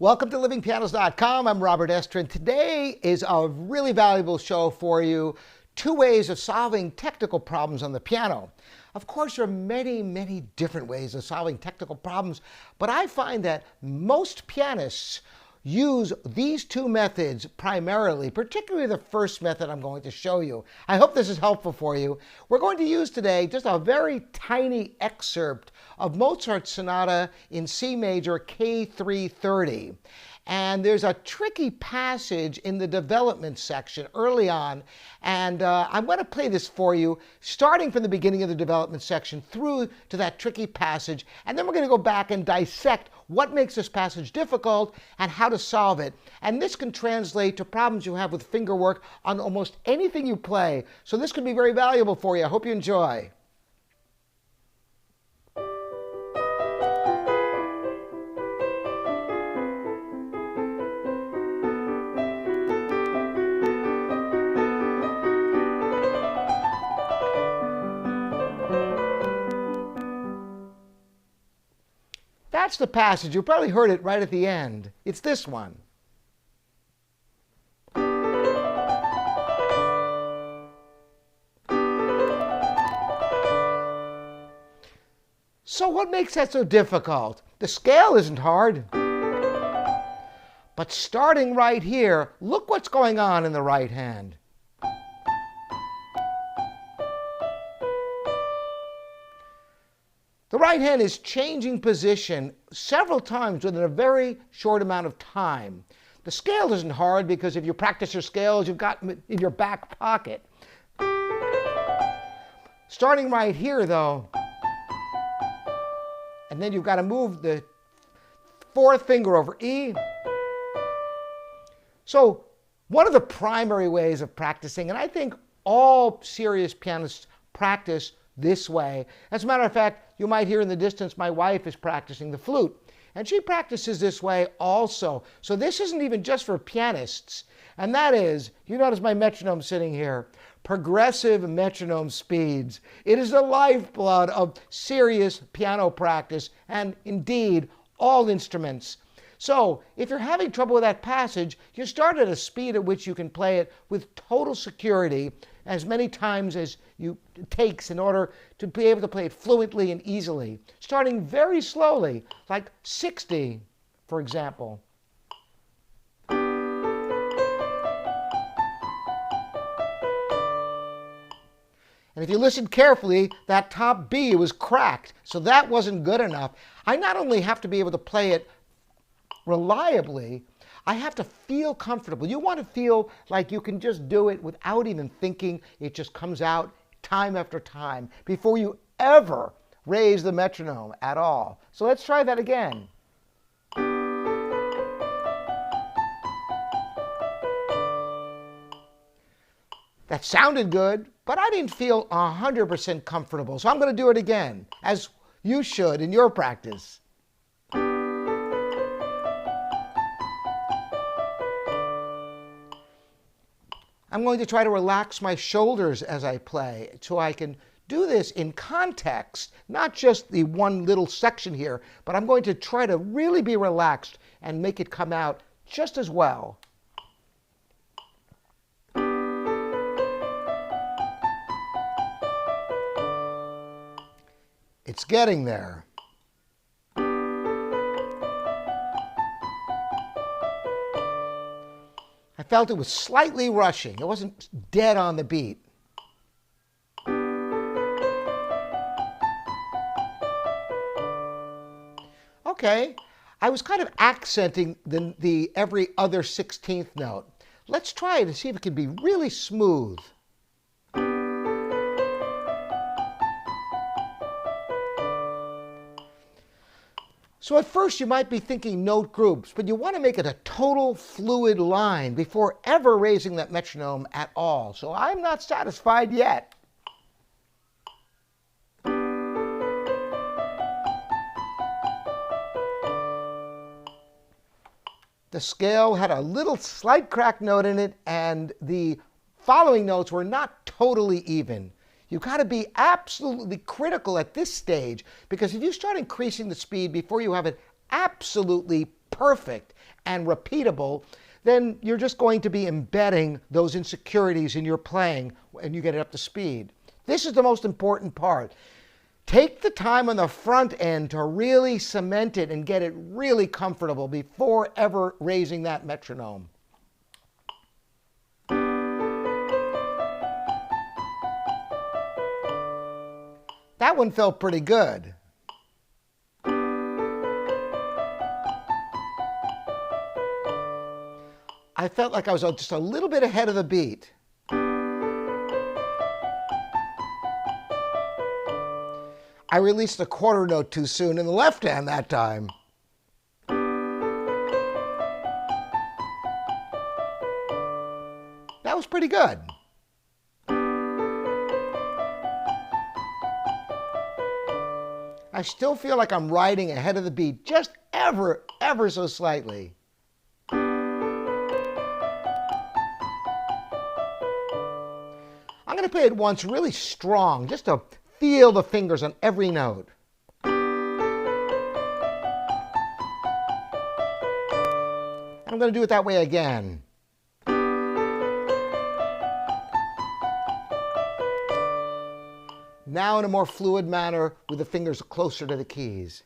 Welcome to livingpianos.com. I'm Robert Estrin. Today is a really valuable show for you. 2 ways of solving technical problems on the piano. Of course, there are many different ways of solving technical problems, but I find that most pianists use these 2 methods primarily, particularly the first method I'm going to show you. I hope this is helpful for you. We're going to use today just a very tiny excerpt of Mozart Sonata in C major K330. And there's a tricky passage in the development section early on, and I'm going to play this for you, starting from the beginning of the development section through to that tricky passage, and then we're going to go back and dissect what makes this passage difficult and how to solve it. And this can translate to problems you have with fingerwork on almost anything you play. So this could be very valuable for you. I hope you enjoy. That's the passage. You probably heard it right at the end. It's this one. So what makes that so difficult? The scale isn't hard. But starting right here, look what's going on in the right hand. The right hand is changing position several times within a very short amount of time. The scale isn't hard because if you practice your scales, you've got them in your back pocket. Starting right here, though, and then you've got to move the 4th finger over E. So one of the primary ways of practicing, and I think all serious pianists practice this way. As a matter of fact, you might hear in the distance my wife is practicing the flute, and she practices this way also. So this isn't even just for pianists, and that is, you notice my metronome sitting here, progressive metronome speeds. It is the lifeblood of serious piano practice, and indeed all instruments. So if you're having trouble with that passage, you start at a speed at which you can play it with total security as many times as it takes in order to be able to play it fluently and easily. Starting very slowly, like 60, for example. And if you listen carefully, that top B was cracked, so that wasn't good enough. I not only have to be able to play it reliably, I have to feel comfortable. You want to feel like you can just do it without even thinking. It just comes out time after time before you ever raise the metronome at all. So let's try that again. That sounded good, but I didn't feel 100% comfortable. So I'm going to do it again, as you should in your practice. I'm going to try to relax my shoulders as I play so I can do this in context, not just the one little section here, but I'm going to try to really be relaxed and make it come out just as well. It's getting there. I felt it was slightly rushing. It wasn't dead on the beat. Okay, I was kind of accenting the every other 16th note. Let's try it and see if it can be really smooth. So at first you might be thinking note groups, but you want to make it a total fluid line before ever raising that metronome at all. So I'm not satisfied yet. The scale had a little slight cracked note in it, and the following notes were not totally even. You've got to be absolutely critical at this stage, because if you start increasing the speed before you have it absolutely perfect and repeatable, then you're just going to be embedding those insecurities in your playing and you get it up to speed. This is the most important part. Take the time on the front end to really cement it and get it really comfortable before ever raising that metronome. That one felt pretty good. I felt like I was just a little bit ahead of the beat. I released a quarter note too soon in the left hand that time. That was pretty good. I still feel like I'm riding ahead of the beat, just ever so slightly. I'm going to play it once really strong, just to feel the fingers on every note. I'm going to do it that way again. Now in a more fluid manner with the fingers closer to the keys.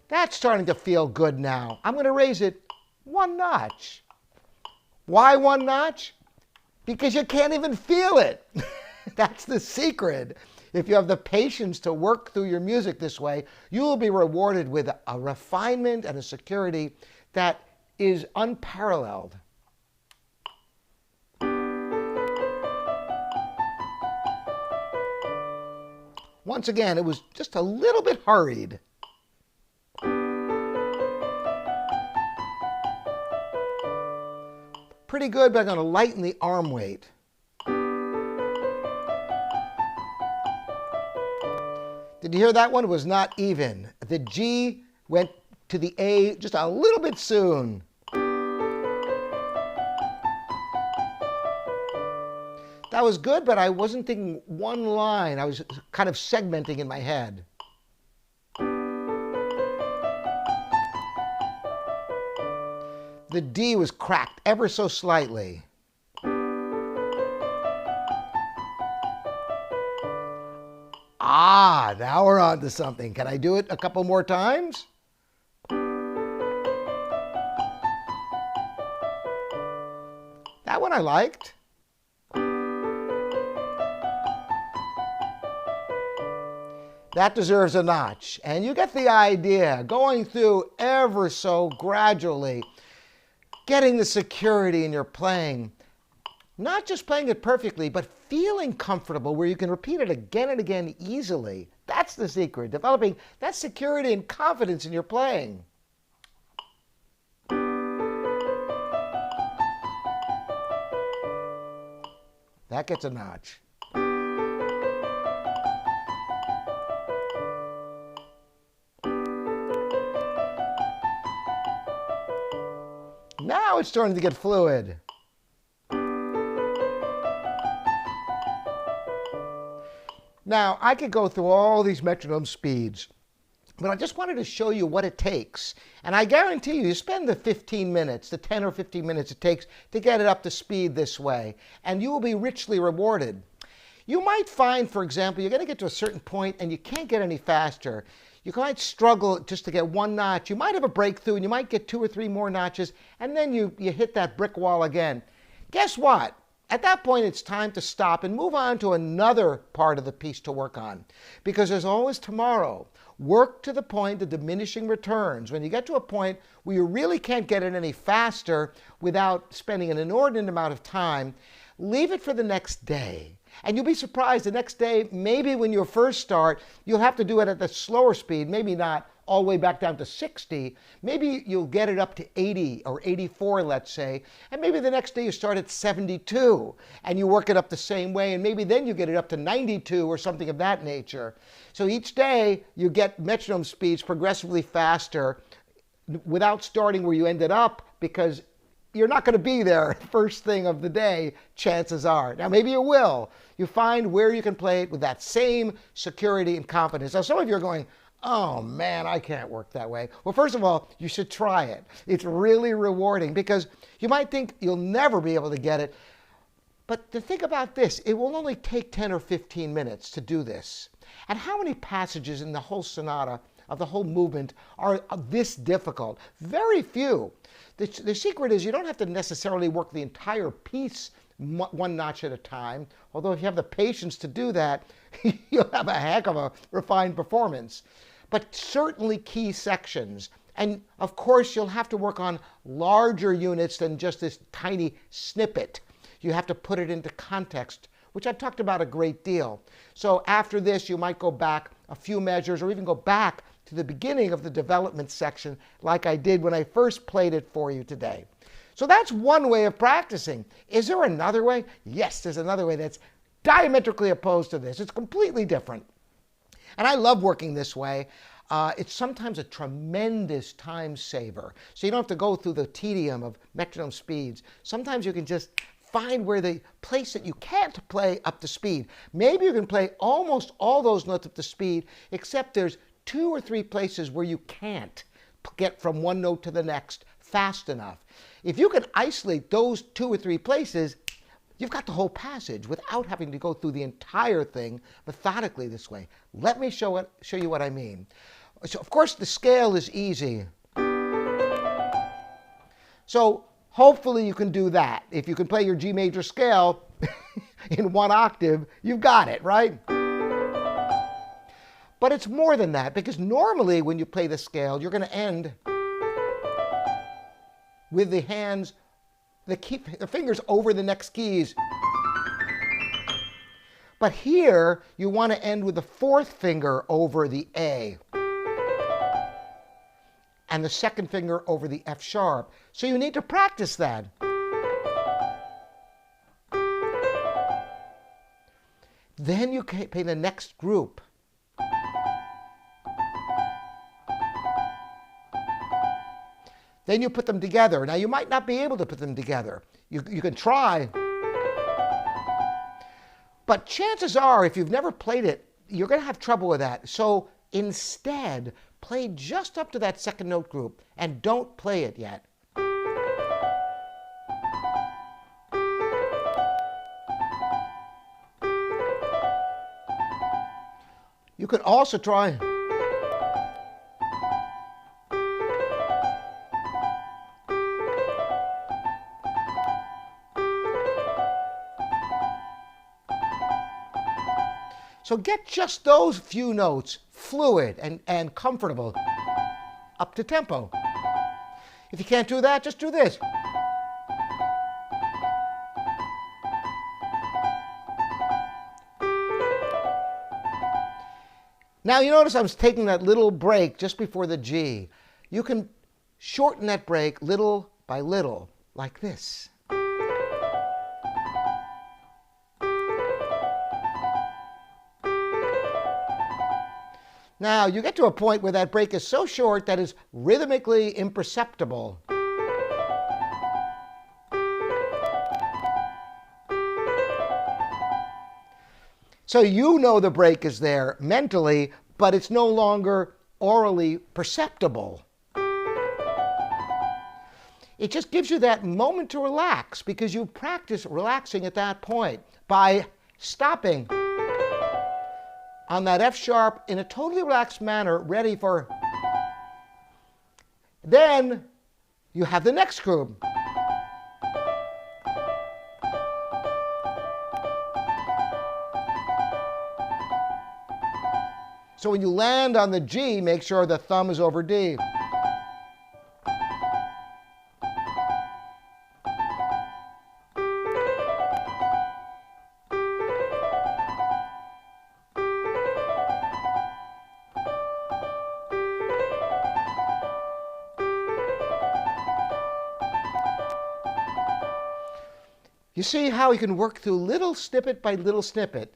That's starting to feel good now. I'm going to raise it one notch. Why one notch? Because you can't even feel it. That's the secret. If you have the patience to work through your music this way, you will be rewarded with a refinement and a security that is unparalleled. Once again, it was just a little bit hurried. Pretty good, but I'm going to lighten the arm weight. Did you hear that one? It was not even. The G went to the A just a little bit soon. That was good, but I wasn't thinking one line. I was kind of segmenting in my head. The D was cracked ever so slightly. Ah, now we're on to something. Can I do it a couple more times? That one I liked. That deserves a notch. And you get the idea. Going through ever so gradually, getting the security in your playing. Not just playing it perfectly, but feeling comfortable where you can repeat it again and again easily. That's the secret. Developing that security and confidence in your playing. That gets a notch. Now it's starting to get fluid. Now, I could go through all these metronome speeds, but I just wanted to show you what it takes. And I guarantee you spend the 15 minutes, the 10 or 15 minutes it takes to get it up to speed this way, and you will be richly rewarded. You might find, for example, you're going to get to a certain point and you can't get any faster. You might struggle just to get one notch. You might have a breakthrough and you might get 2 or 3 more notches, and then you hit that brick wall again. Guess what? At that point, it's time to stop and move on to another part of the piece to work on, because there's always tomorrow. Work to the point of diminishing returns. When you get to a point where you really can't get it any faster without spending an inordinate amount of time, leave it for the next day. And you'll be surprised the next day, maybe when you first start, you'll have to do it at the slower speed, maybe not all the way back down to 60. Maybe you'll get it up to 80 or 84, let's say, and maybe the next day you start at 72 and you work it up the same way, and maybe then you get it up to 92 or something of that nature. So each day you get metronome speeds progressively faster without starting where you ended up, because you're not going to be there first thing of the day, chances are. Now, maybe you will. You find where you can play it with that same security and confidence. Now, some of you are going, Oh man, I can't work that way. Well, first of all, you should try it. It's really rewarding because you might think you'll never be able to get it. But to think about this, it will only take 10 or 15 minutes to do this. And how many passages in the whole sonata of the whole movement are this difficult? Very few. The secret is you don't have to necessarily work the entire piece one notch at a time, although if you have the patience to do that, you'll have a heck of a refined performance. But certainly key sections. And of course, you'll have to work on larger units than just this tiny snippet. You have to put it into context, which I've talked about a great deal. So after this, you might go back a few measures or even go back to the beginning of the development section like I did when I first played it for you today. So that's one way of practicing. Is there another way? Yes, there's another way that's diametrically opposed to this. It's completely different. And I love working this way. It's sometimes a tremendous time saver. So you don't have to go through the tedium of metronome speeds. Sometimes you can just find where the place that you can't play up to speed. Maybe you can play almost all those notes up to speed, except there's 2 or 3 places where you can't get from one note to the next fast enough. If you can isolate those 2 or 3 places, you've got the whole passage without having to go through the entire thing methodically this way. Let me show you what I mean. So, of course, the scale is easy. So hopefully you can do that. If you can play your G major scale in 1 octave, you've got it, right? But it's more than that, because normally when you play the scale, you're going to end with the hands, the fingers over the next keys. But here, you want to end with the 4th finger over the A and the 2nd finger over the F sharp. So you need to practice that. Then you can play the next group. Then you put them together. Now, you might not be able to put them together. You can try. But chances are, if you've never played it, you're going to have trouble with that. So instead, play just up to that 2nd note group and don't play it yet. You could also try. So get just those few notes fluid and comfortable up to tempo. If you can't do that, just do this. Now you notice I was taking that little break just before the G. You can shorten that break little by little, like this. Now, you get to a point where that break is so short that it's rhythmically imperceptible. So you know the break is there mentally, but it's no longer orally perceptible. It just gives you that moment to relax because you practice relaxing at that point by stopping on that F sharp in a totally relaxed manner, ready for. Then you have the next group. So when you land on the G, make sure the thumb is over D. You see how you can work through little snippet by little snippet.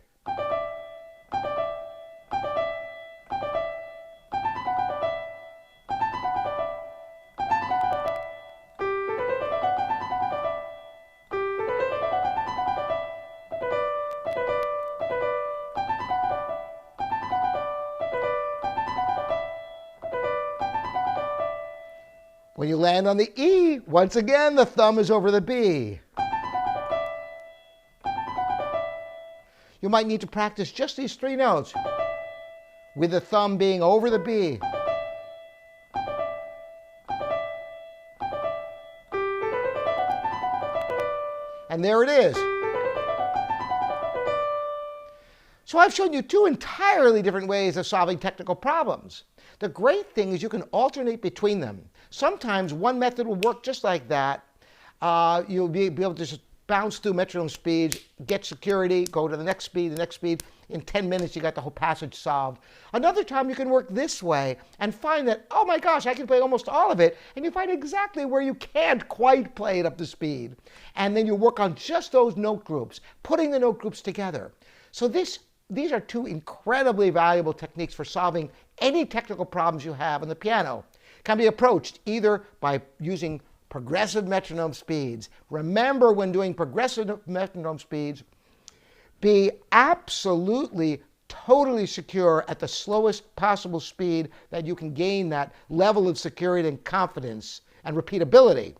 When you land on the E, once again, the thumb is over the B. You might need to practice just these 3 notes, with the thumb being over the B. And there it is. So I've shown you 2 entirely different ways of solving technical problems. The great thing is you can alternate between them. Sometimes one method will work just like that. You'll be able to just bounce through metronome speeds, get security, go to the next speed, the next speed. In 10 minutes, you got the whole passage solved. Another time, you can work this way and find that, oh my gosh, I can play almost all of it. And you find exactly where you can't quite play it up to speed. And then you work on just those note groups, putting the note groups together. So these are 2 incredibly valuable techniques for solving any technical problems you have on the piano. It can be approached either by using progressive metronome speeds. Remember, when doing progressive metronome speeds, be absolutely, totally secure at the slowest possible speed that you can gain that level of security and confidence and repeatability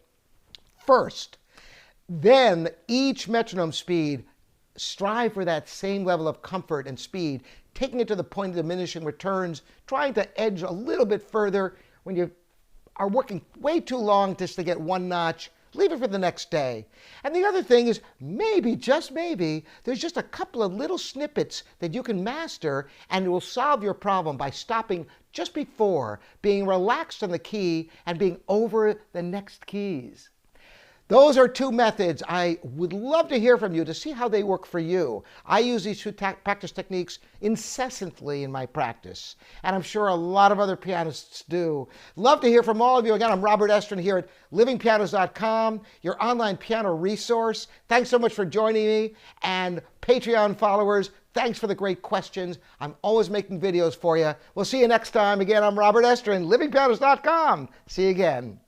first. Then each metronome speed, strive for that same level of comfort and speed, taking it to the point of diminishing returns, trying to edge a little bit further. When you are working way too long just to get 1 notch, leave it for the next day. And the other thing is, maybe, just maybe, there's just a couple of little snippets that you can master, and it will solve your problem by stopping just before, being relaxed on the key, and being over the next keys. Those are 2 methods. I would love to hear from you to see how they work for you. I use these 2 practice techniques incessantly in my practice, and I'm sure a lot of other pianists do. Love to hear from all of you. Again, I'm Robert Estrin here at livingpianos.com, your online piano resource. Thanks so much for joining me, and Patreon followers, thanks for the great questions. I'm always making videos for you. We'll see you next time. Again, I'm Robert Estrin, livingpianos.com. See you again.